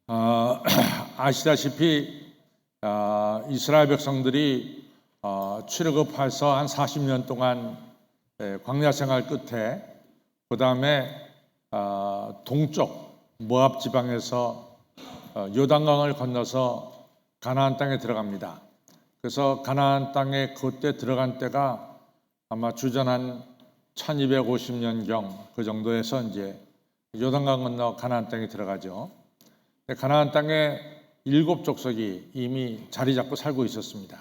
어, 아시다시피 이스라엘 백성들이 출애굽해서 한 40년 동안 광야 생활 끝에 그 다음에 동쪽 모압 지방에서 요단강을 건너서 가나안 땅에 들어갑니다. 그래서 가나안 땅에 그때 들어간 때가 아마 주전 한 1250년경 그 정도에서 이제 요단강 건너 가나안 땅에 들어가죠. 가나안 땅에 7족속이 이미 자리 잡고 살고 있었습니다.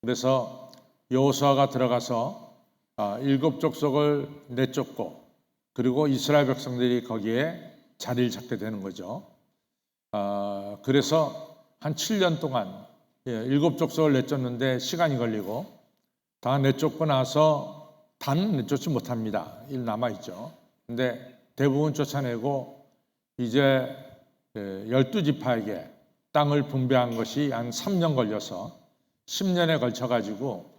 그래서 여호수아가 들어가서 7족속을 내쫓고 그리고 이스라엘 백성들이 거기에 자리를 잡게 되는 거죠. 그래서 한 7년 동안 7족속을 내쫓는데 시간이 걸리고 다 내쫓고 나서 다는 내쫓지 못합니다. 일 남아있죠. 근데 대부분 쫓아내고 이제 12지파에게 땅을 분배한 것이 한 3년 걸려서 10년에 걸쳐가지고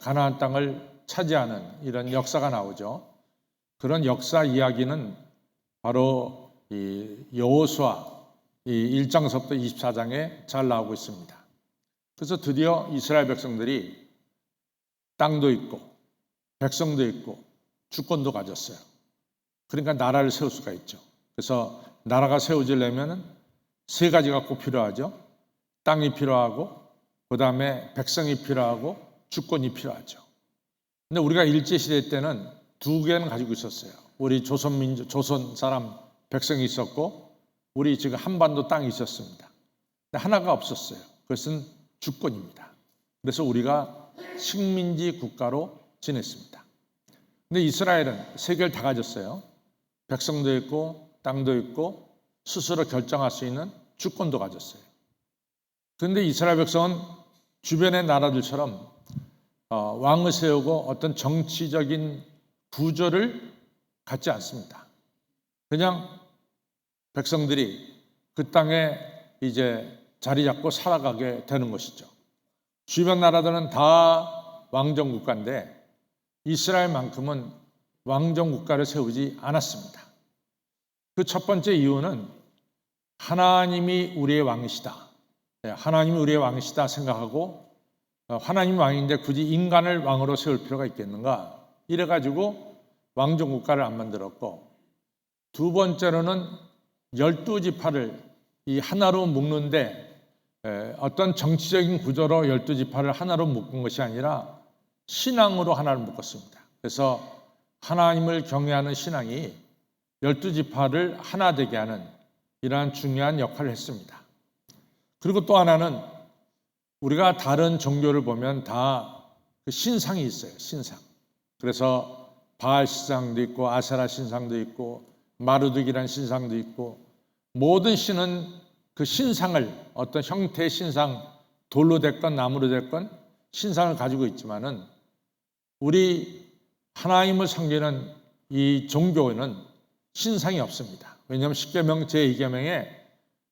가나안 땅을 차지하는 이런 역사가 나오죠. 그런 역사 이야기는 바로 이 여호수아 1장서부터 24장에 잘 나오고 있습니다. 그래서 드디어 이스라엘 백성들이 땅도 있고 백성도 있고 주권도 가졌어요. 그러니까 나라를 세울 수가 있죠. 그래서 나라가 세워지려면 세 가지가 꼭 필요하죠. 땅이 필요하고 그 다음에 백성이 필요하고 주권이 필요하죠. 근데 우리가 일제시대 때는 두 개는 가지고 있었어요. 우리 조선 사람 백성이 있었고 우리 지금 한반도 땅이 있었습니다. 근데 하나가 없었어요. 그것은 주권입니다. 그래서 우리가 식민지 국가로 지냈습니다. 근데 이스라엘은 세 개를 다 가졌어요. 백성도 있고 땅도 있고 스스로 결정할 수 있는 주권도 가졌어요. 그런데 이스라엘 백성은 주변의 나라들처럼 왕을 세우고 어떤 정치적인 구조를 갖지 않습니다. 그냥 백성들이 그 땅에 이제 자리 잡고 살아가게 되는 것이죠. 주변 나라들은 다 왕정 국가인데 이스라엘만큼은 왕정 국가를 세우지 않았습니다. 그 첫 번째 이유는 하나님이 우리의 왕이시다. 하나님이 우리의 왕이시다 생각하고 하나님이 왕인데 굳이 인간을 왕으로 세울 필요가 있겠는가? 이래가지고 왕정 국가를 안 만들었고, 두 번째로는 12지파를 이 하나로 묶는데 어떤 정치적인 구조로 12지파를 하나로 묶은 것이 아니라 신앙으로 하나를 묶었습니다. 그래서 하나님을 경외하는 신앙이 12지파를 하나 되게 하는 이러한 중요한 역할을 했습니다. 그리고 또 하나는 우리가 다른 종교를 보면 다 그 신상이 있어요. 신상. 그래서 바알 신상도 있고 아세라 신상도 있고 마르둑이라는 신상도 있고 모든 신은 그 신상을 어떤 형태의 신상 돌로 됐건 나무로 됐건 신상을 가지고 있지만은 우리 하나님을 섬기는 이 종교는 신상이 없습니다. 왜냐하면 십계명 제2계명에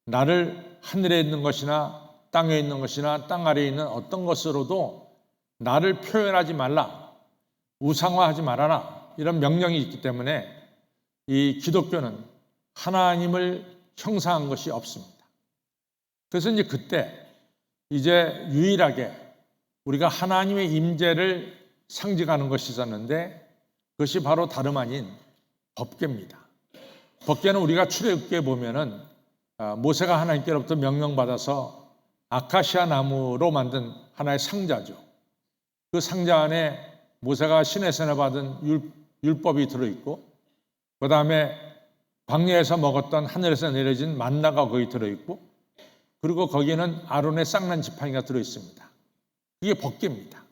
나를 하늘에 있는 것이나 땅에 있는 것이나 땅 아래에 있는 어떤 것으로도 나를 표현하지 말라, 우상화하지 말아라 이런 명령이 있기 때문에 이 기독교는 하나님을 형상한 것이 없습니다. 그래서 이제 그때 이제 유일하게 우리가 하나님의 임재를 상징하는 것이 있었는데 그것이 바로 다름 아닌 법궤입니다. 법궤는 우리가 출애굽기에 보면은 모세가 하나님께로부터 명령받아서 아카시아 나무로 만든 하나의 상자죠. 그 상자 안에 모세가 시내에서 받은 율법이 들어있고 그 다음에 광야에서 먹었던 하늘에서 내려진 만나가 거기 들어있고 그리고 거기에는 아론의 쌍난 지팡이가 들어있습니다. 이게 법궤입니다.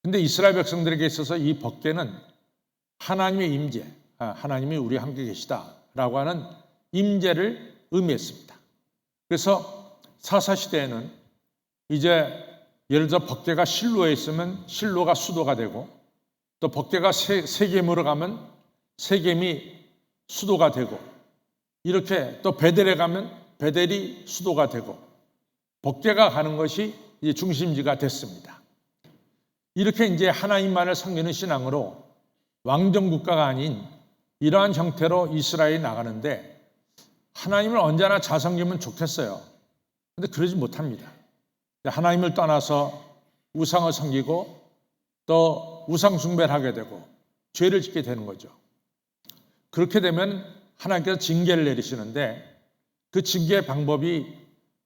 근데 이스라엘 백성들에게 있어서 이 법궤는 하나님의 임재, 하나님이 우리 함께 계시다라고 하는 임재를 의미했습니다. 그래서 사사시대에는 이제 예를 들어 법궤가 실로에 있으면 실로가 수도가 되고 또 법궤가 세겜으로 가면 세겜이 수도가 되고 이렇게 또 베델에 가면 베델이 수도가 되고 법궤가 가는 것이 이제 중심지가 됐습니다. 이렇게 이제 하나님만을 섬기는 신앙으로 왕정 국가가 아닌 이러한 형태로 이스라엘이 나가는데 하나님을 언제나 잘 섬기면 좋겠어요. 근데 그러지 못합니다. 하나님을 떠나서 우상을 섬기고 또 우상 숭배를 하게 되고 죄를 짓게 되는 거죠. 그렇게 되면 하나님께서 징계를 내리시는데 그 징계의 방법이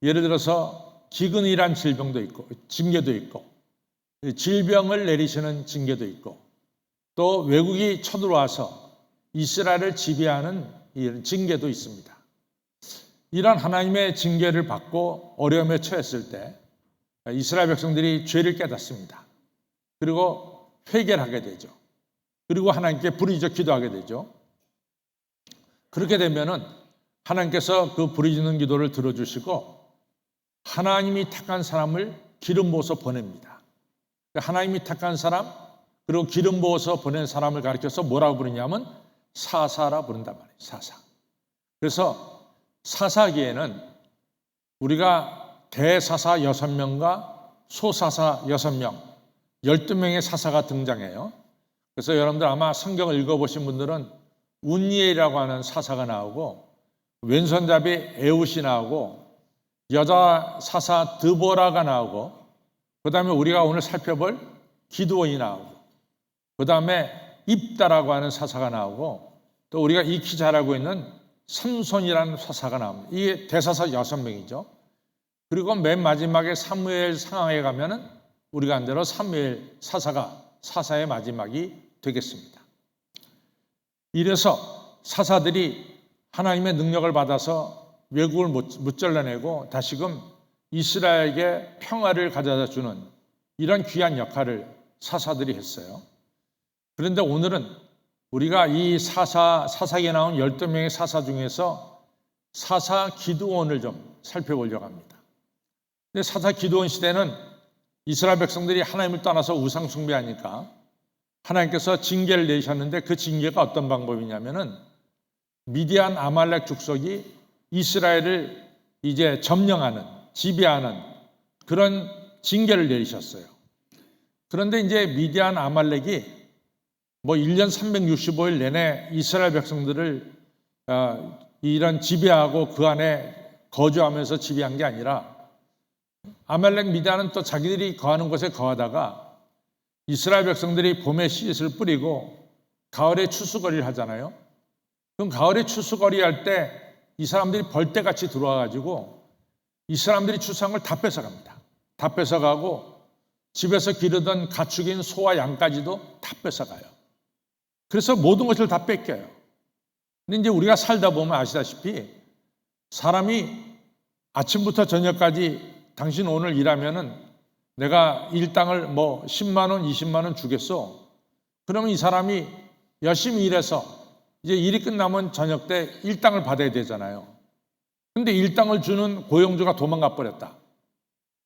예를 들어서 기근이란 질병도 있고 징계도 있고 질병을 내리시는 징계도 있고 또 외국이 쳐들어와서 이스라엘을 지배하는 이런 징계도 있습니다. 이런 하나님의 징계를 받고 어려움에 처했을 때 이스라엘 백성들이 죄를 깨닫습니다. 그리고 회개를 하게 되죠. 그리고 하나님께 부르짖어 기도하게 되죠. 그렇게 되면은 하나님께서 그 부르짖는 기도를 들어주시고 하나님이 택한 사람을 기름 부어서 보냅니다. 하나님이 택한 사람 그리고 기름 부어서 보낸 사람을 가리켜서 뭐라고 부르냐면 사사라 부른단 말이에요. 사사. 그래서 사사기에는 우리가 대사사 6명과 소사사 6명, 12명의 사사가 등장해요. 그래서 여러분들 아마 성경을 읽어보신 분들은 운니엘이라고 하는 사사가 나오고 왼손잡이 에웃이 나오고 여자 사사 드보라가 나오고 그 다음에 우리가 오늘 살펴볼 기드온이 나오고 그 다음에 입다라고 하는 사사가 나오고 또 우리가 익히 잘 알고 있는 삼손이라는 사사가 나옵니다. 이게 대사사 6명이죠. 그리고 맨 마지막에 사무엘 상황에 가면은 우리가 한 대로 사무엘 사사가 사사의 마지막이 되겠습니다. 이래서 사사들이 하나님의 능력을 받아서 외국을 못 잘라내고 다시금 이스라엘에게 평화를 가져다 주는 이런 귀한 역할을 사사들이 했어요. 그런데 오늘은 우리가 이 사사기에 나온 12명의 사사 중에서 사사 기드온을 좀 살펴보려고 합니다. 근데 사사 기드온 시대는 이스라엘 백성들이 하나님을 떠나서 우상 숭배하니까 하나님께서 징계를 내리셨는데 그 징계가 어떤 방법이냐면은 미디안 아말렉 족속이 이스라엘을 이제 점령하는 지배하는 그런 징계를 내리셨어요. 그런데 이제 미디안 아말렉이 뭐 1년 365일 내내 이스라엘 백성들을 이런 지배하고 그 안에 거주하면서 지배한 게 아니라 아말렉 미디안은 또 자기들이 거하는 곳에 거하다가 이스라엘 백성들이 봄에 씨앗을 뿌리고 가을에 추수거리를 하잖아요. 그럼 가을에 추수거리 할 때 이 사람들이 벌떼같이 들어와가지고 이 사람들이 추수한 걸 다 뺏어갑니다. 다 뺏어가고 집에서 기르던 가축인 소와 양까지도 다 뺏어가요. 그래서 모든 것을 다 뺏겨요. 근데 이제 우리가 살다 보면 아시다시피 사람이 아침부터 저녁까지 당신 오늘 일하면은 내가 일당을 뭐 10만 원, 20만 원 주겠어. 그러면 이 사람이 열심히 일해서 이제 일이 끝나면 저녁 때 일당을 받아야 되잖아요. 근데 일당을 주는 고용주가 도망가 버렸다.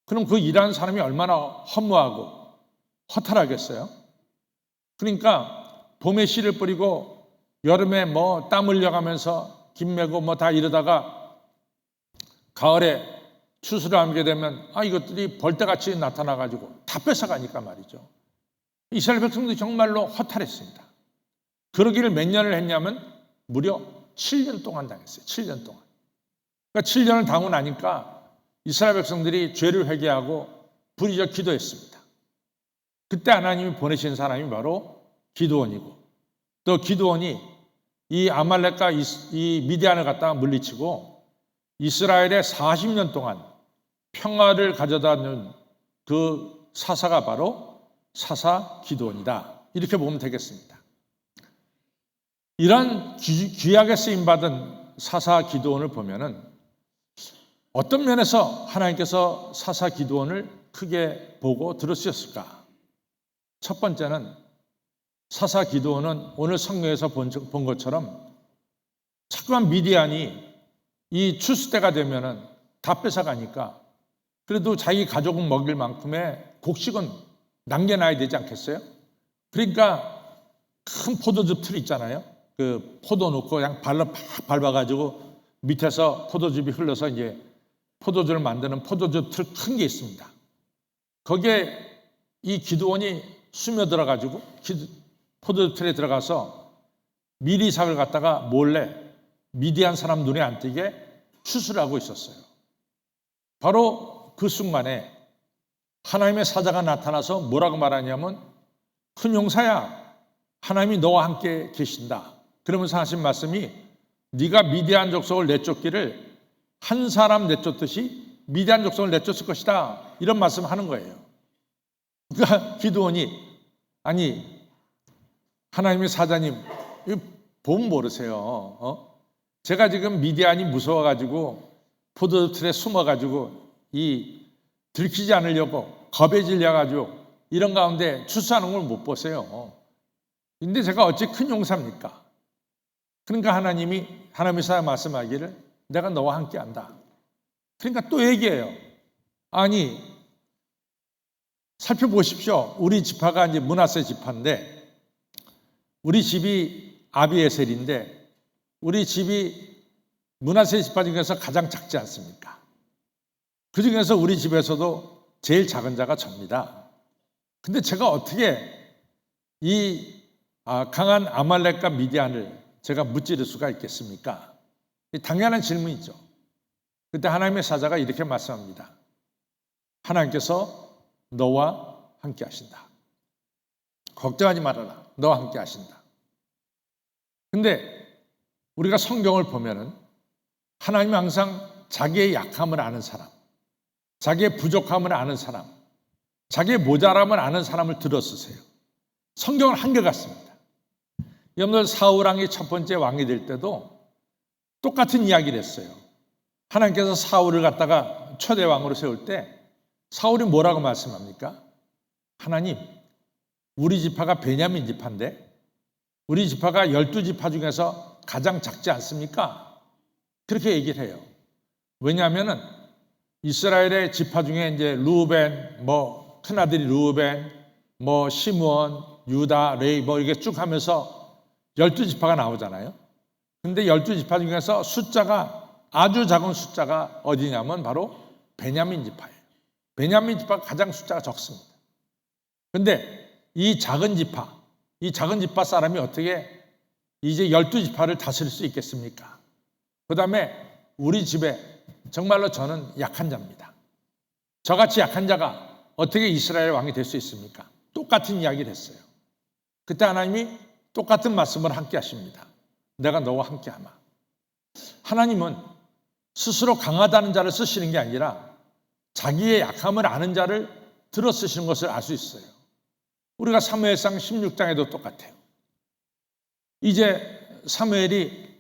그럼 그 일하는 사람이 얼마나 허무하고 허탈하겠어요? 그러니까 봄에 씨를 뿌리고 여름에 뭐 땀 흘려가면서 김 메고 뭐 다 이러다가 가을에 추수를 하게 되면 이것들이 벌떼같이 나타나가지고 다 뺏어가니까 말이죠. 이스라엘 백성들이 정말로 허탈했습니다. 그러기를 몇 년을 했냐면 무려 7년 동안 당했어요. 7년 동안. 그러니까 7년을 당하고 나니까 이스라엘 백성들이 죄를 회개하고 부르짖어 기도했습니다. 그때 하나님이 보내신 사람이 바로 기드온이고 또 기드온이 이 아말렉과 이 미디안을 갖다가 물리치고 이스라엘에 40년 동안 평화를 가져다 준 그 사사가 바로 사사 기드온이다. 이렇게 보면 되겠습니다. 이런 귀하게 쓰임받은 사사 기드온을 보면은 어떤 면에서 하나님께서 사사 기드온을 크게 보고 들으셨을까? 첫 번째는 사사 기드온은 오늘 성경에서 본 것처럼 자꾸만 미디안이 이 추수 때가 되면은 다 뺏어가니까 그래도 자기 가족은 먹일 만큼의 곡식은 남겨놔야 되지 않겠어요? 그러니까 큰 포도즙 틀 있잖아요. 그 포도 넣고 그냥 발로 팍 밟아가지고 밑에서 포도즙이 흘러서 이제 포도주를 만드는 포도즙 틀 큰 게 있습니다. 거기에 이 기드온이 스며들어가지고 포도즙 틀에 들어가서 미리삭을 갖다가 몰래 미디안 사람 눈에 안 띄게 추스하고 있었어요. 바로 그 순간에 하나님의 사자가 나타나서 뭐라고 말하냐면 큰 용사야, 하나님이 너와 함께 계신다. 그러면서 하신 말씀이 네가 미디안 족속을 내쫓기를 한 사람 내쫓듯이 미디안 족속을 내쫓을 것이다. 이런 말씀을 하는 거예요. 그러니까 기드온이 아니 하나님의 사자님 보면 모르세요. 제가 지금 미디안이 무서워가지고 포도틀에 숨어가지고 들키지 않으려고 겁에 질려가지고 이런 가운데 추수하는 걸 못 보세요. 근데 제가 어찌 큰 용사입니까? 그러니까 하나님의 사자 말씀하기를 내가 너와 함께 한다. 그러니까 또 얘기해요. 아니 살펴보십시오. 우리 지파가 이제 므낫세 지파인데 우리 집이 아비에셀인데 우리 집이 므낫세 지파 중에서 가장 작지 않습니까? 그 중에서 우리 집에서도 제일 작은 자가 접니다. 근데 제가 어떻게 이 강한 아말렉과 미디안을 제가 무찌를 수가 있겠습니까? 당연한 질문이죠. 그때 하나님의 사자가 이렇게 말씀합니다. 하나님께서 너와 함께 하신다. 걱정하지 말아라. 너와 함께 하신다. 근데 우리가 성경을 보면은 하나님은 항상 자기의 약함을 아는 사람, 자기의 부족함을 아는 사람, 자기의 모자람을 아는 사람을 들어 쓰세요. 성경은 한결같습니다. 여러분들 사울 왕이 첫 번째 왕이 될 때도 똑같은 이야기를 했어요. 하나님께서 사울을 갖다가 초대 왕으로 세울 때 사울이 뭐라고 말씀합니까? 하나님, 우리 지파가 베냐민 지파인데 우리 지파가 12지파 중에서 가장 작지 않습니까? 그렇게 얘기를 해요. 왜냐하면은 이스라엘의 지파 중에 이제 루벤, 큰아들이 루벤, 시므온, 유다, 레위 이렇게 쭉 하면서 12지파가 나오잖아요. 근데 12지파 중에서 숫자가 아주 작은 숫자가 어디냐면 바로 베냐민 지파예요. 베냐민 지파가 가장 숫자가 적습니다. 근데 이 작은 지파 사람이 어떻게 이제 12지파를 다스릴 수 있겠습니까? 그 다음에 우리 집에 정말로 저는 약한 자입니다. 저같이 약한 자가 어떻게 이스라엘 왕이 될 수 있습니까? 똑같은 이야기를 했어요. 그때 하나님이 똑같은 말씀을 함께 하십니다. 내가 너와 함께 하마. 하나님은 스스로 강하다는 자를 쓰시는 게 아니라 자기의 약함을 아는 자를 들어 쓰시는 것을 알 수 있어요. 우리가 사무엘상 16장에도 똑같아요. 이제 사무엘이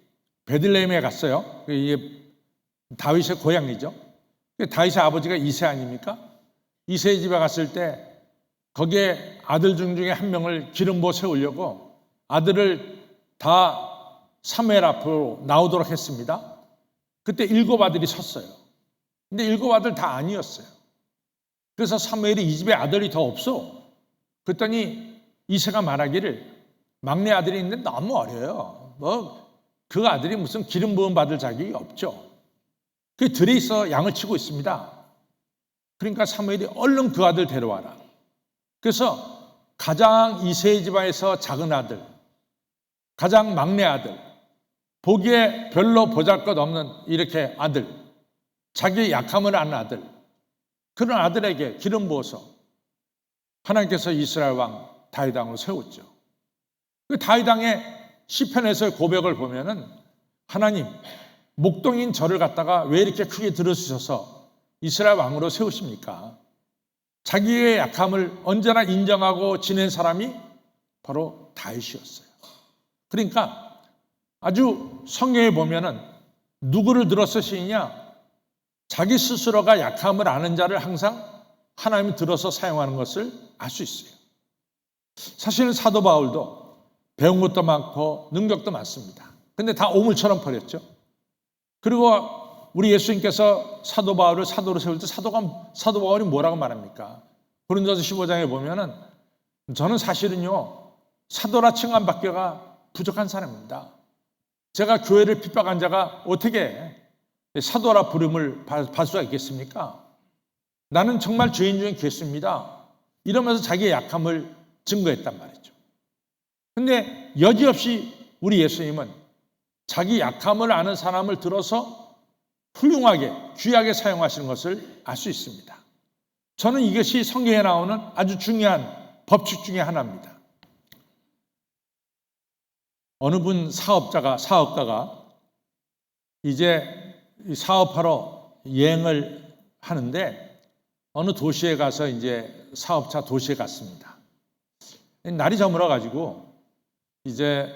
베들레헴에 갔어요. 이게 다윗의 고향이죠. 다윗의 아버지가 이새 아닙니까? 이새의 집에 갔을 때 거기에 아들 중에 한 명을 기름 부어 세우려고 아들을 다 사무엘 앞으로 나오도록 했습니다. 그때 7 아들이 섰어요. 근데 7 아들 다 아니었어요. 그래서 사무엘이 이 집에 아들이 더 없어. 그랬더니 이새가 말하기를 막내 아들이 있는데 너무 어려요. 그 아들이 무슨 기름 부음 받을 자격이 없죠. 그 들에 있어 양을 치고 있습니다. 그러니까 사무엘이 얼른 그 아들 데려와라. 그래서 가장 이새의 집안에서 작은 아들, 가장 막내 아들, 보기에 별로 보잘것없는 이렇게 아들, 자기의 약함을 아는 아들, 그런 아들에게 기름 부어서 하나님께서 이스라엘 왕 다윗 왕으로 세웠죠. 그 다윗 왕의 시편에서의 고백을 보면은 하나님, 목동인 저를 갖다가 왜 이렇게 크게 들어주셔서 이스라엘 왕으로 세우십니까? 자기의 약함을 언제나 인정하고 지낸 사람이 바로 다윗이었어요. 그러니까 아주 성경에 보면은 누구를 들어 쓰시느냐? 자기 스스로가 약함을 아는 자를 항상 하나님이 들어서 사용하는 것을 알 수 있어요. 사실은 사도 바울도 배운 것도 많고 능력도 많습니다. 근데 다 오물처럼 버렸죠. 그리고 우리 예수님께서 사도 바울을 사도로 세울 때 사도 바울이 뭐라고 말합니까? 고린도서 15장에 보면은 저는 사실은요 사도라 칭함받기가 부족한 사람입니다. 제가 교회를 핍박한 자가 어떻게 사도라 부름을 받을 수가 있겠습니까? 나는 정말 죄인 중에 괴수입니다. 이러면서 자기의 약함을 증거했단 말이죠. 근데 여지없이 우리 예수님은 자기 약함을 아는 사람을 들어서 훌륭하게 귀하게 사용하시는 것을 알 수 있습니다. 저는 이것이 성경에 나오는 아주 중요한 법칙 중에 하나입니다. 어느 분 사업가가 이제 사업하러 여행을 하는데 어느 도시에 가서 이제 사업차 도시에 갔습니다. 날이 저물어 가지고 이제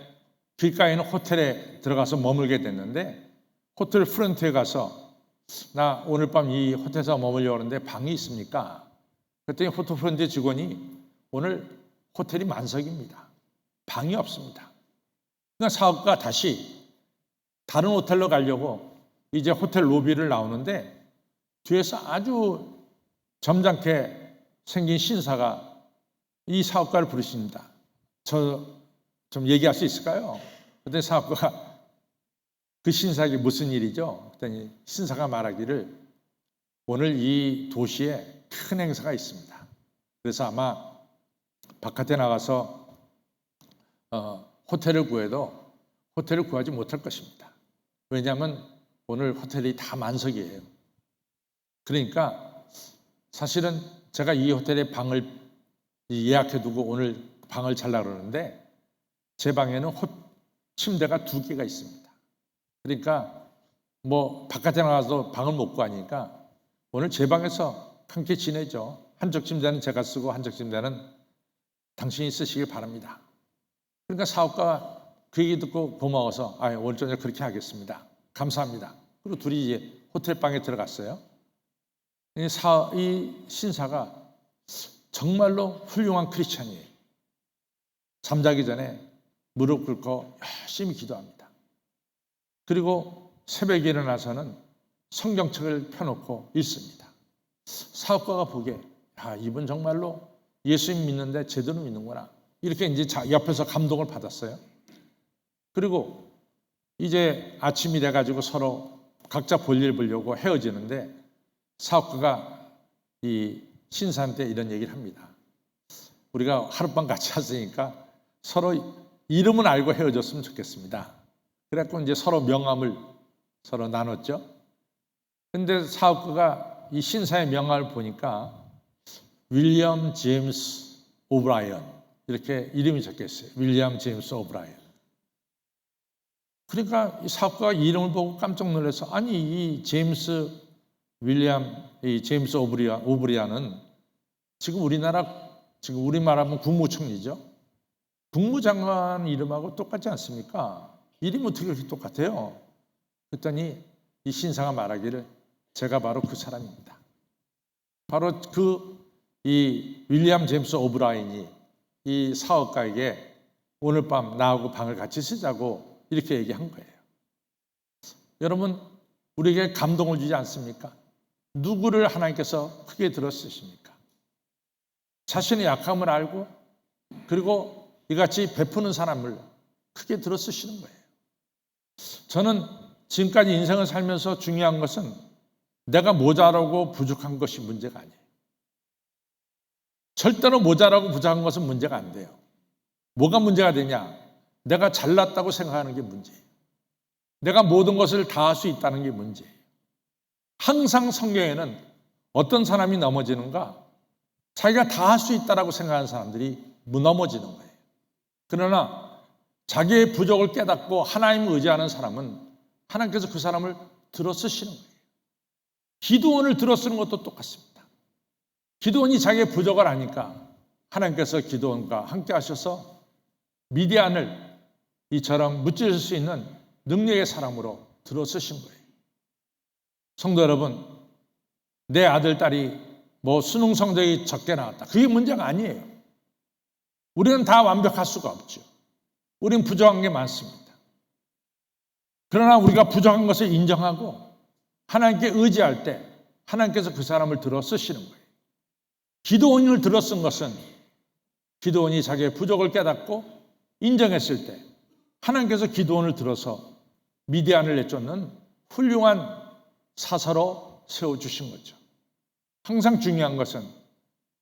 길가에 있는 호텔에 들어가서 머물게 됐는데 호텔 프런트에 가서 나 오늘 밤 이 호텔에서 머물려고 하는데 방이 있습니까? 그랬더니 호텔 프런트 직원이 오늘 호텔이 만석입니다. 방이 없습니다. 그러니까 사업가가 다시 다른 호텔로 가려고 이제 호텔 로비를 나오는데 뒤에서 아주 점잖게 생긴 신사가 이 사업가를 부르십니다. 저 좀 얘기할 수 있을까요? 그랬더니 사업가가 그 신사에게 무슨 일이죠? 그랬더니 신사가 말하기를 오늘 이 도시에 큰 행사가 있습니다. 그래서 아마 바깥에 나가서 호텔을 구해도 호텔을 구하지 못할 것입니다. 왜냐하면 오늘 호텔이 다 만석이에요. 그러니까 사실은 제가 이 호텔에 방을 예약해두고 오늘 방을 자려고 그러는데 제 방에는 침대가 2개가 있습니다. 그러니까 뭐 바깥에 나가서 방을 못 구하니까 오늘 제 방에서 함께 지내죠. 한쪽 침대는 제가 쓰고 한쪽 침대는 당신이 쓰시길 바랍니다. 그러니까 사업가가 그 얘기 듣고 고마워서 오늘 저녁 그렇게 하겠습니다. 감사합니다. 그리고 둘이 이제 호텔 방에 들어갔어요. 이 신사가 정말로 훌륭한 크리스찬이에요. 잠자기 전에 무릎 꿇고 열심히 기도합니다. 그리고 새벽에 일어나서는 성경책을 펴놓고 읽습니다. 사업가가 보기에 이분 정말로 예수님 믿는데 제대로 믿는구나. 이렇게 이제 옆에서 감동을 받았어요. 그리고 이제 아침이 돼가지고 서로 각자 볼일 보려고 헤어지는데 사업가가 이 신사한테 이런 얘기를 합니다. 우리가 하룻밤 같이 왔으니까 서로 이름은 알고 헤어졌으면 좋겠습니다. 그래갖고 이제 서로 명함을 서로 나눴죠. 근데 사업가가 이 신사의 명함을 보니까 윌리엄 제임스 오브라이언 이렇게 이름이 적혀 있어요. 윌리엄 제임스 오브라이언. 그러니까 이 사업가가 이 이름을 보고 깜짝 놀라서 아니 이 제임스 오브리안은 지금 우리 말하면 국무총리죠. 국무장관 이름하고 똑같지 않습니까? 이름이 어떻게 그렇게 똑같아요? 그랬더니 이 신사가 말하기를 제가 바로 그 사람입니다. 바로 이 윌리엄 제임스 오브라인이 이 사업가에게 오늘 밤 나하고 방을 같이 쓰자고 이렇게 얘기한 거예요. 여러분, 우리에게 감동을 주지 않습니까? 누구를 하나님께서 크게 들어 쓰십니까? 자신의 약함을 알고 그리고 이같이 베푸는 사람을 크게 들어 쓰시는 거예요. 저는 지금까지 인생을 살면서 중요한 것은 내가 모자라고 부족한 것이 문제가 아니에요. 절대로 모자라고 부족한 것은 문제가 안 돼요. 뭐가 문제가 되냐? 내가 잘났다고 생각하는 게 문제예요. 내가 모든 것을 다 할 수 있다는 게 문제예요. 항상 성경에는 어떤 사람이 넘어지는가? 자기가 다 할 수 있다고 생각하는 사람들이 넘어지는 거예요. 그러나 자기의 부족을 깨닫고 하나님을 의지하는 사람은 하나님께서 그 사람을 들어 쓰시는 거예요. 기드온을 들어 쓰는 것도 똑같습니다. 기드온이 자기의 부족을 아니까 하나님께서 기드온과 함께 하셔서 미디안을 이처럼 무찌를 수 있는 능력의 사람으로 들어 쓰신 거예요. 성도 여러분, 내 아들, 딸이 수능 성적이 적게 나왔다. 그게 문제가 아니에요. 우리는 다 완벽할 수가 없죠. 우리는 부족한 게 많습니다. 그러나 우리가 부족한 것을 인정하고 하나님께 의지할 때 하나님께서 그 사람을 들어 쓰시는 거예요. 기드온을 들어 쓴 것은 기드온이 자기의 부족을 깨닫고 인정했을 때 하나님께서 기드온을 들어서 미디안을 내쫓는 훌륭한 사사로 세워주신 거죠. 항상 중요한 것은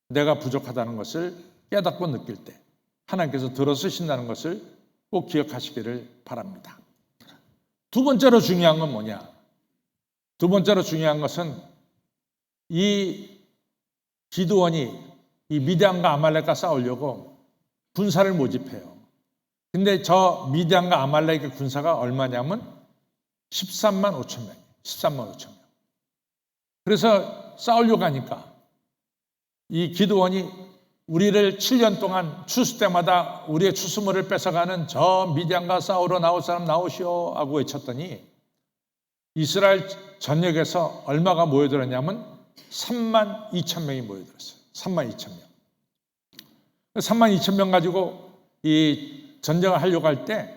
내가 부족하다는 것을 깨닫고 느낄 때 하나님께서 들어 쓰신다는 것을 꼭 기억하시기를 바랍니다. 두 번째로 중요한 건 뭐냐? 두 번째로 중요한 것은 이 기드온이 이 미디안과 아말렉과 싸우려고 군사를 모집해요. 근데 저 미디안과 아말렉의 군사가 얼마냐면 13만 5천 명. 13만 5천 명. 그래서 싸우려고 하니까 이 기드온이 우리를 7년 동안 추수 때마다 우리의 추수물을 뺏어가는 저 미디안과 싸우러 나올 사람 나오시오 하고 외쳤더니 이스라엘 전역에서 얼마가 모여들었냐면 3만 2천 명이 모여들었어요. 3만 2천 명. 3만 2천 명 가지고 이 전쟁을 하려고 할 때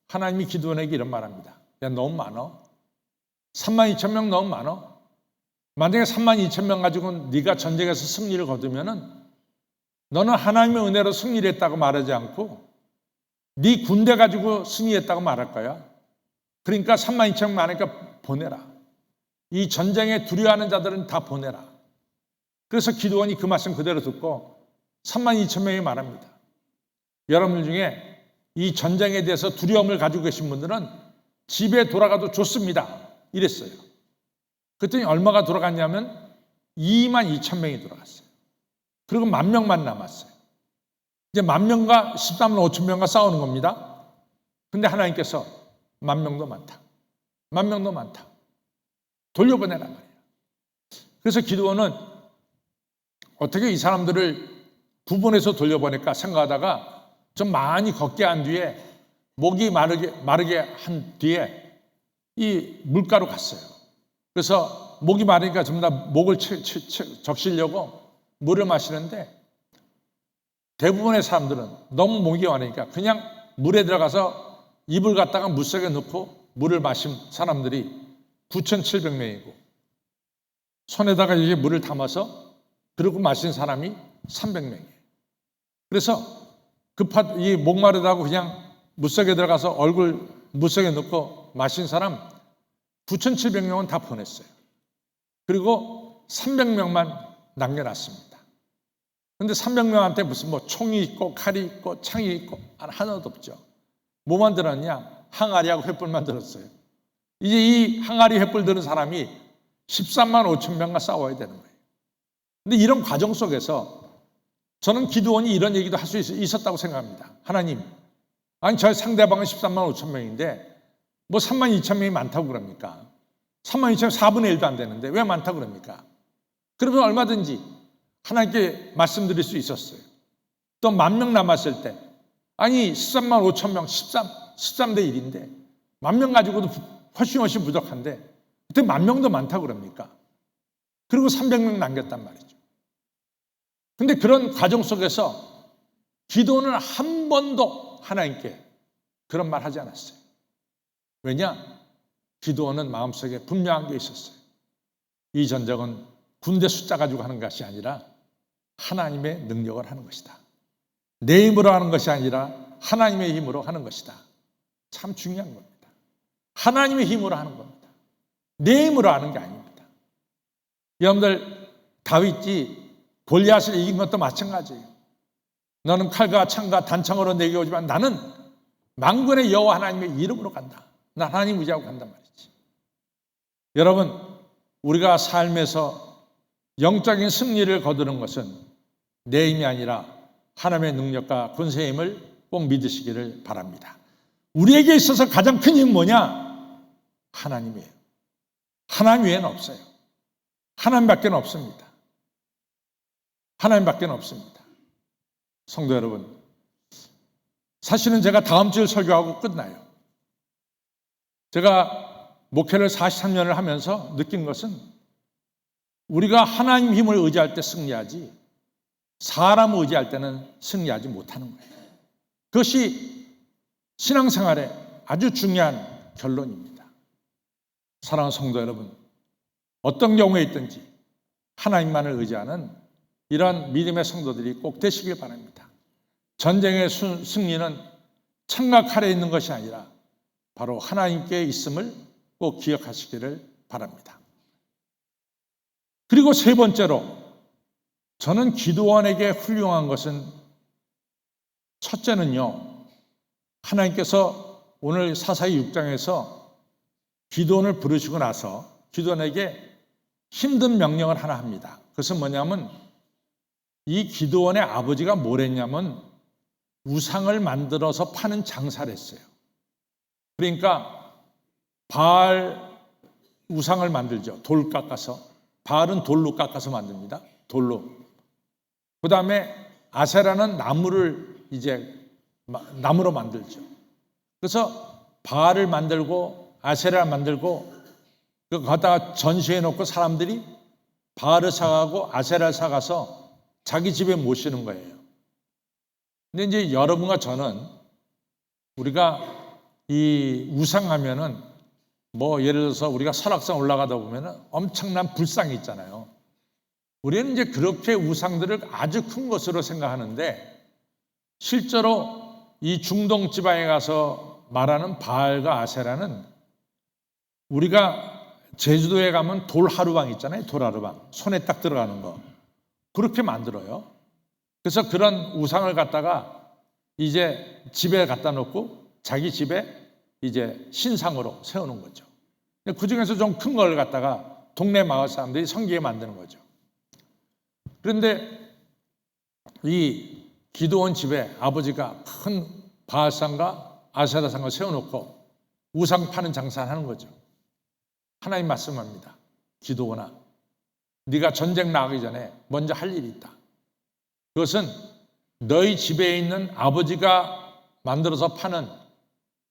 하나님이 기드온에게 이런 말합니다. 야, 너무 많어. 3만 2천 명 너무 많어. 만약에 3만 2천 명 가지고 네가 전쟁에서 승리를 거두면은 너는 하나님의 은혜로 승리를 했다고 말하지 않고 네 군대 가지고 승리했다고 말할 거야. 그러니까 3만 2천 명 많으니까 보내라. 이 전쟁에 두려워하는 자들은 다 보내라. 그래서 기드온이 그 말씀 그대로 듣고 3만 2천 명이 말합니다. 여러분 중에 이 전쟁에 대해서 두려움을 가지고 계신 분들은 집에 돌아가도 좋습니다. 이랬어요. 그랬더니 얼마가 돌아갔냐면 2만 2천 명이 돌아갔어요. 그리고 10,000명만 남았어요. 이제 10,000명과 13만 5천 명과 싸우는 겁니다. 근데 하나님께서 10,000명도 많다. 10,000명도 많다. 돌려보내란 말이에요. 그래서 기드온은 어떻게 이 사람들을 구분해서 돌려보낼까 생각하다가 좀 많이 걷게 한 뒤에 목이 마르게 한 뒤에 이 물가로 갔어요. 그래서 목이 마르니까 전부 다 목을 적시려고 물을 마시는데 대부분의 사람들은 너무 목이 마르니까 그냥 물에 들어가서 입을 갖다가 물속에 넣고 물을 마신 사람들이 9,700명이고 손에다가 이게 물을 담아서 그러고 마신 사람이 300명이에요. 그래서 이 목마르다고 그냥 물속에 들어가서 얼굴 물속에 넣고 마신 사람 9,700명은 다 보냈어요. 그리고 300명만 남겨놨습니다. 근데 300명한테 무슨 뭐 총이 있고 칼이 있고 창이 있고 하나도 없죠. 뭐 만들었냐? 항아리하고 횃불만 들었어요. 이제 이 항아리 횃불 들은 사람이 13만 5천 명과 싸워야 되는 거예요. 근데 이런 과정 속에서 저는 기드온이 이런 얘기도 할 수 있었다고 생각합니다. 하나님, 아니 저 상대방은 13만 5천 명인데 뭐 3만 2천 명이 많다고 그럽니까? 3만 2천 명 4분의 1도 안 되는데 왜 많다고 그럽니까? 그러면 얼마든지 하나님께 말씀드릴 수 있었어요. 또 10,000명 남았을 때 아니 13만 5천 명 13대 1인데 10,000명 가지고도 훨씬 부족한데 그때 10,000명도 많다고 그럽니까? 그리고 300명 남겼단 말이죠. 근데 그런 과정 속에서 기도는 한 번도 하나님께 그런 말 하지 않았어요. 왜냐? 기도는 마음속에 분명한 게 있었어요. 이 전쟁은 군대 숫자 가지고 하는 것이 아니라 하나님의 능력을 하는 것이다. 내 힘으로 하는 것이 아니라 하나님의 힘으로 하는 것이다. 참 중요한 겁니다. 하나님의 힘으로 하는 겁니다. 내 힘으로 하는 게 아닙니다. 여러분들 다윗이 골리앗을 이긴 것도 마찬가지예요. 너는 칼과 창과 단창으로 내게 오지만 나는 만군의 여호와 하나님의 이름으로 간다. 나 하나님 의지하고 간단 말이지. 여러분, 우리가 삶에서 영적인 승리를 거두는 것은 내 힘이 아니라 하나님의 능력과 권세의 힘을 꼭 믿으시기를 바랍니다. 우리에게 있어서 가장 큰 힘은 뭐냐? 하나님이에요. 하나님 외에는 없어요. 하나님밖에 없습니다. 하나님밖에 없습니다. 성도 여러분, 사실은 제가 다음 주에 설교하고 끝나요. 제가 목회를 43년을 하면서 느낀 것은 우리가 하나님 힘을 의지할 때 승리하지 사람을 의지할 때는 승리하지 못하는 거예요. 그것이 신앙생활의 아주 중요한 결론입니다. 사랑하는 성도 여러분, 어떤 경우에 있든지 하나님만을 의지하는 이런 믿음의 성도들이 꼭 되시길 바랍니다. 전쟁의 승리는 창과 칼에 있는 것이 아니라 바로 하나님께 있음을 꼭 기억하시기를 바랍니다. 그리고 세 번째로 저는 기드온에게 훌륭한 것은 첫째는요, 하나님께서 오늘 사사기 6장에서 기드온을 부르시고 나서 기드온에게 힘든 명령을 하나 합니다. 그것은 뭐냐면 이 기드온의 아버지가 뭘 했냐면 우상을 만들어서 파는 장사를 했어요. 그러니까 바알 우상을 만들죠. 돌 깎아서. 바알은 돌로 깎아서 만듭니다. 돌로. 그 다음에 아세라는 나무로 만들죠. 그래서 바알을 만들고 아세라를 만들고 거기다가 전시해 놓고 사람들이 바알을 사가고 아세라를 사가서 자기 집에 모시는 거예요. 근데 이제 여러분과 저는 우리가 이 우상하면은 예를 들어서 우리가 설악산 올라가다 보면은 엄청난 불상이 있잖아요. 우리는 이제 그렇게 우상들을 아주 큰 것으로 생각하는데 실제로 이 중동 지방에 가서 말하는 바알과 아세라는 우리가 제주도에 가면 돌하루방 있잖아요. 돌하루방. 손에 딱 들어가는 거. 그렇게 만들어요. 그래서 그런 우상을 갖다가 이제 집에 갖다 놓고 자기 집에 이제 신상으로 세우는 거죠. 그 중에서 좀 큰 걸 갖다가 동네 마을 사람들이 성기에 만드는 거죠. 그런데 이 기드온 집에 아버지가 큰 바알상과 아세라상을 세워놓고 우상 파는 장사를 하는 거죠. 하나님 말씀합니다. 기드온아, 네가 전쟁 나가기 전에 먼저 할 일이 있다. 그것은 너희 집에 있는 아버지가 만들어서 파는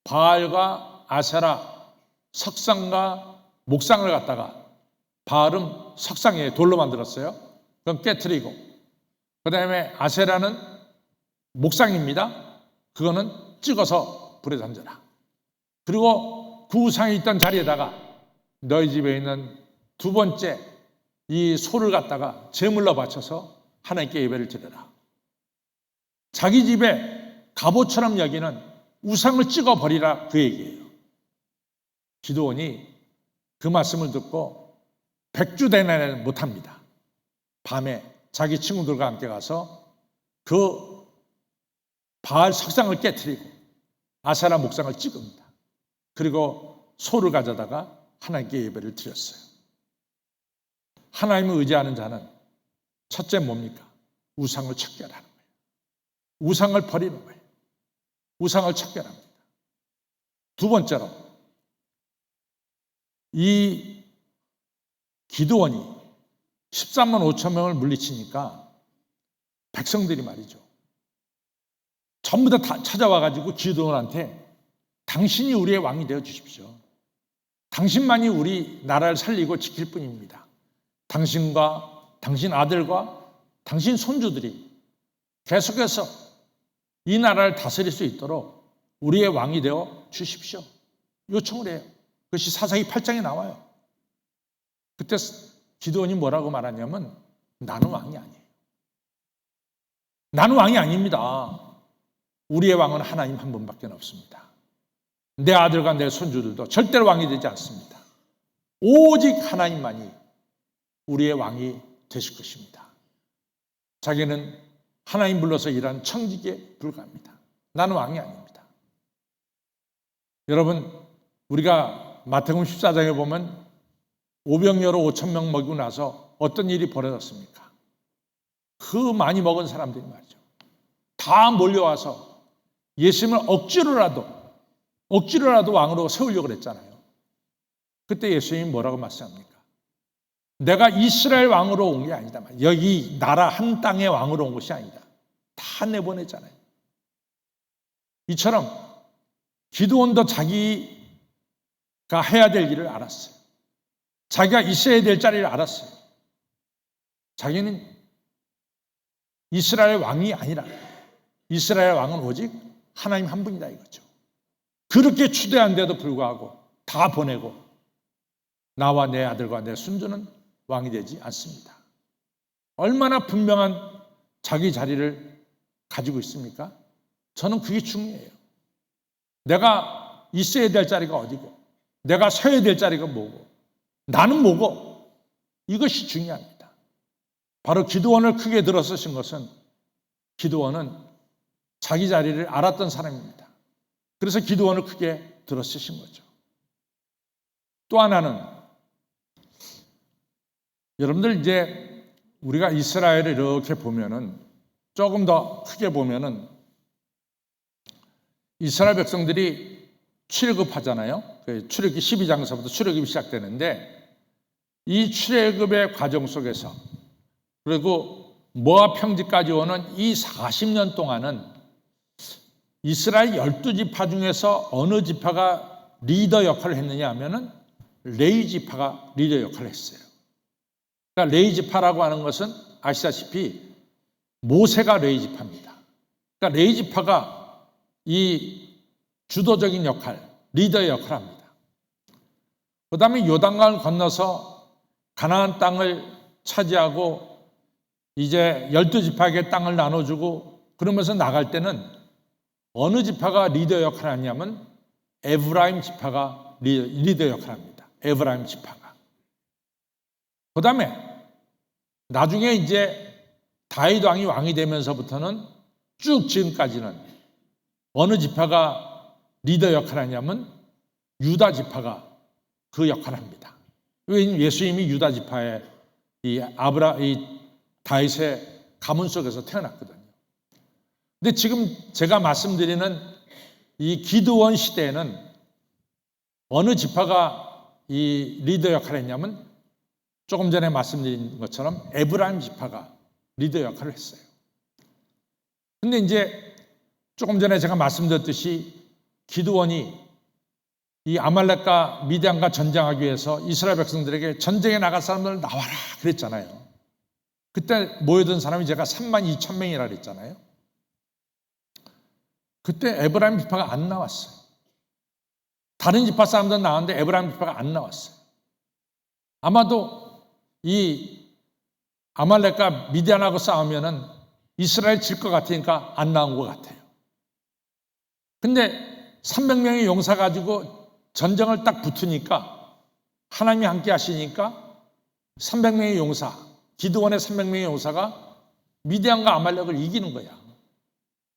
바알과 아세라 석상과 목상을 갖다가 바알은 석상에 돌로 만들었어요. 그건 깨트리고 그 다음에 아세라는 목상입니다. 그거는 찍어서 불에 던져라. 그리고 그 우상이 있던 자리에다가 너희 집에 있는 두 번째 이 소를 갖다가 제물로 바쳐서 하나님께 예배를 드려라. 자기 집에 갑옷처럼 여기는 우상을 찍어버리라 그 얘기예요. 기드온이 그 말씀을 듣고 백주대낮에는 못합니다. 밤에 자기 친구들과 함께 가서 그 바알 석상을 깨트리고 아세라 목상을 찍습니다. 그리고 소를 가져다가 하나님께 예배를 드렸어요. 하나님을 의지하는 자는 첫째 뭡니까? 우상을 척결하는 거예요. 우상을 버리는 거예요. 우상을 척결합니다. 두 번째로 이 기드온이 13만 5천 명을 물리치니까 백성들이 말이죠. 전부 다 찾아와가지고 기드온한테 당신이 우리의 왕이 되어 주십시오. 당신만이 우리 나라를 살리고 지킬 뿐입니다. 당신과 당신 아들과 당신 손주들이 계속해서 이 나라를 다스릴 수 있도록 우리의 왕이 되어 주십시오. 요청을 해요. 그것이 사사기 8장에 나와요. 그때 기드온이 뭐라고 말하냐면 나는 왕이 아니에요. 나는 왕이 아닙니다. 우리의 왕은 하나님 한 분밖에 없습니다. 내 아들과 내 손주들도 절대로 왕이 되지 않습니다. 오직 하나님만이 우리의 왕이 되실 것입니다. 자기는 하나님 불러서 일하는 청지기에 불과합니다. 나는 왕이 아닙니다. 여러분, 우리가 마태복음 14장에 보면 오병여로 5천 명 먹이고 나서 어떤 일이 벌어졌습니까? 그 많이 먹은 사람들이 말이죠. 다 몰려와서 예수님을 억지로라도 왕으로 세우려고 그랬잖아요. 그때 예수님이 뭐라고 말씀합니까? 내가 이스라엘 왕으로 온 게 아니다. 여기 나라 한 땅의 왕으로 온 것이 아니다. 다 내보냈잖아요. 이처럼 기드온도 자기가 해야 될 일을 알았어요. 자기가 있어야 될 자리를 알았어요. 자기는 이스라엘 왕이 아니라 이스라엘 왕은 오직 하나님 한 분이다 이거죠. 그렇게 추대한데도 불구하고 다 보내고 나와 내 아들과 내 손주는 왕이 되지 않습니다. 얼마나 분명한 자기 자리를 가지고 있습니까? 저는 그게 중요해요. 내가 있어야 될 자리가 어디고 내가 서야 될 자리가 뭐고 나는 뭐고 이것이 중요합니다. 바로 기드온을 크게 들어서신 것은 기드온은 자기 자리를 알았던 사람입니다. 그래서 기드온을 크게 들어서신 거죠. 또 하나는 여러분들 이제 우리가 이스라엘을 이렇게 보면은 조금 더 크게 보면은 이스라엘 백성들이 출애굽하잖아요. 출애굽기 12장서부터 출애굽이 시작되는데 이 출애굽의 과정 속에서 그리고 모압 평지까지 오는 이 40년 동안은 이스라엘 12지파 중에서 어느 지파가 리더 역할을 했느냐 하면은 레위 지파가 리더 역할을 했어요. 그러니까 레위 지파라고 하는 것은 아시다시피 모세가 레위 지파입니다. 그러니까 레위 지파가 이 주도적인 역할, 리더의 역할을 합니다. 그 다음에 요단강을 건너서 가나안 땅을 차지하고 이제 12지파에게 땅을 나눠주고 그러면서 나갈 때는 어느 지파가 리더 역할을 하냐면 에브라임 지파가 리더 역할을 합니다. 에브라임 지파가. 그 다음에 나중에 이제 다윗 왕이 왕이 되면서부터는 쭉 지금까지는 어느 지파가 리더 역할을 하냐면 유다 지파가 그 역할을 합니다. 왜냐하면 예수님이 유다 지파의 이 다윗의 가문 속에서 태어났거든요. 근데 지금 제가 말씀드리는 이 기드온 시대에는 어느 지파가 이 리더 역할을 했냐면 조금 전에 말씀드린 것처럼 에브라임 지파가 리더 역할을 했어요. 근데 이제 조금 전에 제가 말씀드렸듯이 기드온이 이 아말렉과 미디안과 전쟁하기 위해서 이스라엘 백성들에게 전쟁에 나갈 사람들 나와라 그랬잖아요. 그때 모여든 사람이 제가 32,000명이라 그랬잖아요. 그때 에브라임 지파가 안 나왔어요. 다른 지파 사람들은 나왔는데 에브라임 지파가 안 나왔어요. 아마도 이 아말렉과 미디안하고 싸우면은 이스라엘 질 것 같으니까 안 나온 것 같아요. 근데 300명의 용사 가지고 전쟁을 딱 붙으니까 하나님이 함께 하시니까 300명의 용사, 기드온의 300명의 용사가 미디안과 아말렉을 이기는 거야.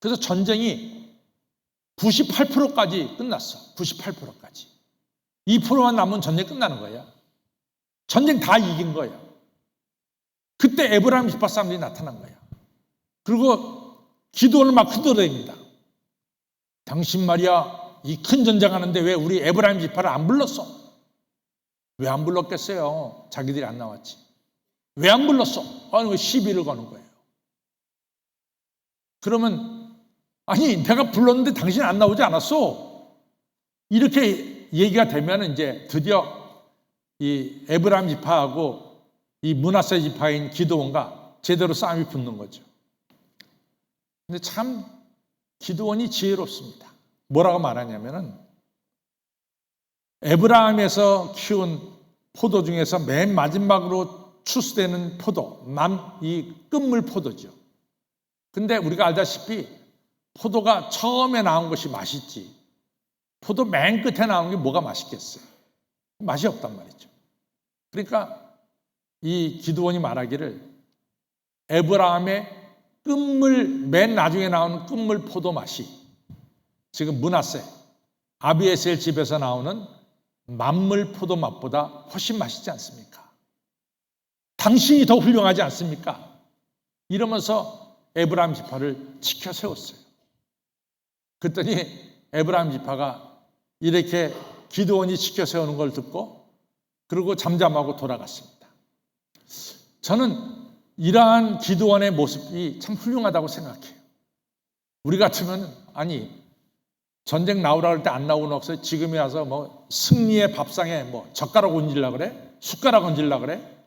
그래서 전쟁이 98%까지 끝났어. 98%까지. 2%만 남으면 전쟁이 끝나는 거야. 전쟁 다 이긴 거야. 그때 에브라임 지파 사람들이 나타난 거야. 그리고 기드온을 막 흔들어댑니다. 당신 말이야 이 큰 전쟁하는데 왜 우리 에브라임 지파를 안 불렀어? 왜 안 불렀겠어요? 자기들이 안 나왔지. 왜 안 불렀어? 아니 시비를 거는 거예요. 그러면 아니 내가 불렀는데 당신 안 나오지 않았어? 이렇게 얘기가 되면 이제 드디어 이 에브라임 지파하고 이 므낫세 지파인 기드온과 제대로 싸움이 붙는 거죠. 근데 참 기드온이 지혜롭습니다. 뭐라고 말하냐면은 에브라임에서 키운 포도 중에서 맨 마지막으로 추수되는 포도, 이 끝물 포도죠. 근데 우리가 알다시피 포도가 처음에 나온 것이 맛있지. 포도 맨 끝에 나온 게 뭐가 맛있겠어요? 맛이 없단 말이죠. 그러니까 이 기드온이 말하기를 에브라임의 끝물, 맨 나중에 나오는 끝물 포도 맛이 지금 므낫세, 아비에셀 집에서 나오는 만물 포도 맛보다 훨씬 맛있지 않습니까? 당신이 더 훌륭하지 않습니까? 이러면서 에브라임 지파를 지켜 세웠어요. 그랬더니 에브라임 지파가 이렇게 기드온이 지켜 세우는 걸 듣고 그리고 잠잠하고 돌아갔습니다. 저는 이러한 기드온의 모습이 참 훌륭하다고 생각해요. 우리 같으면 아니 전쟁 나오라 할 때 안 나오는 없어요. 지금에 와서 뭐 승리의 밥상에 뭐 젓가락 얹으려 그래? 숟가락 얹으려 그래?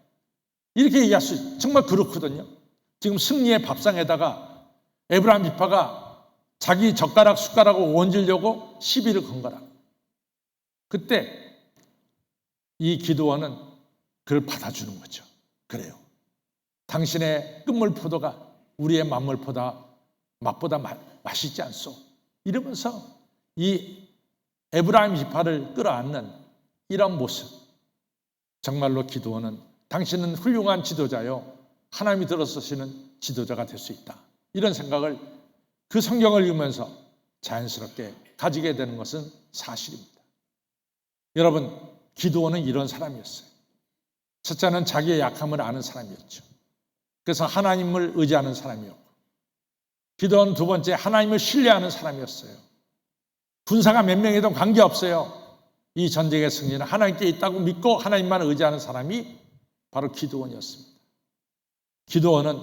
이렇게 얘기할 수 있어요. 정말 그렇거든요. 지금 승리의 밥상에다가 에브라임 지파가 자기 젓가락 숟가락을 얹으려고 시비를 건 거라. 그때 이 기드온은 그걸 받아주는 거죠. 그래요. 당신의 끝물 포도가 우리의 만물 맛보다 맛있지 않소. 이러면서 이 에브라임 지파를 끌어안는 이런 모습. 정말로 기드온은 당신은 훌륭한 지도자요. 하나님이 들어서시는 지도자가 될 수 있다. 이런 생각을 그 성경을 읽으면서 자연스럽게 가지게 되는 것은 사실입니다. 여러분, 기드온은 이런 사람이었어요. 첫째는 자기의 약함을 아는 사람이었죠. 그래서 하나님을 의지하는 사람이었고, 기도원 두 번째, 하나님을 신뢰하는 사람이었어요. 군사가 몇 명이든 관계없어요. 이 전쟁의 승리는 하나님께 있다고 믿고 하나님만 의지하는 사람이 바로 기드온이었습니다. 기드온은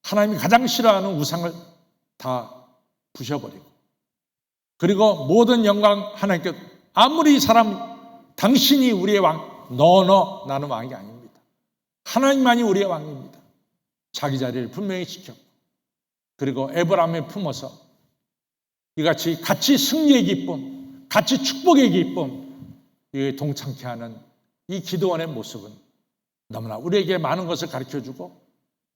하나님이 가장 싫어하는 우상을 다 부셔버리고, 그리고 모든 영광 하나님께, 아무리 당신이 우리의 왕, 나는 왕이 아닙니다. 하나님만이 우리의 왕입니다. 자기 자리를 분명히 지켰고, 그리고 에브라임에 품어서 이같이 같이 승리의 기쁨, 같이 축복의 기쁨, 이에 동참케 하는 이 기드온의 모습은 너무나 우리에게 많은 것을 가르쳐주고,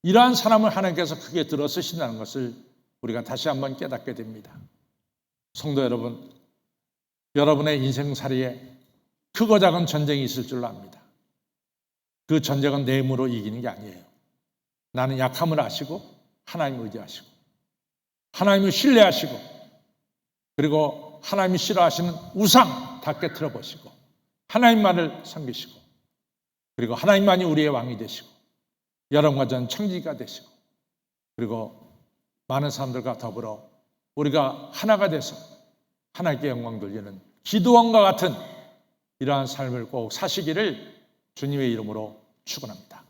이러한 사람을 하나님께서 크게 들어쓰신다는 것을 우리가 다시 한번 깨닫게 됩니다. 성도 여러분, 여러분의 인생살이에 크고 작은 전쟁이 있을 줄로 압니다. 그 전쟁은 내 힘으로 이기는 게 아니에요. 나는 약함을 아시고 하나님을 의지하시고 하나님을 신뢰하시고, 그리고 하나님이 싫어하시는 우상 다 깨트려 보시고 하나님만을 섬기시고, 그리고 하나님만이 우리의 왕이 되시고 여러분과 전 청지기가 되시고, 그리고 많은 사람들과 더불어 우리가 하나가 돼서 하나님께 영광 돌리는 기드온과 같은 이러한 삶을 꼭 사시기를 주님의 이름으로 축원합니다.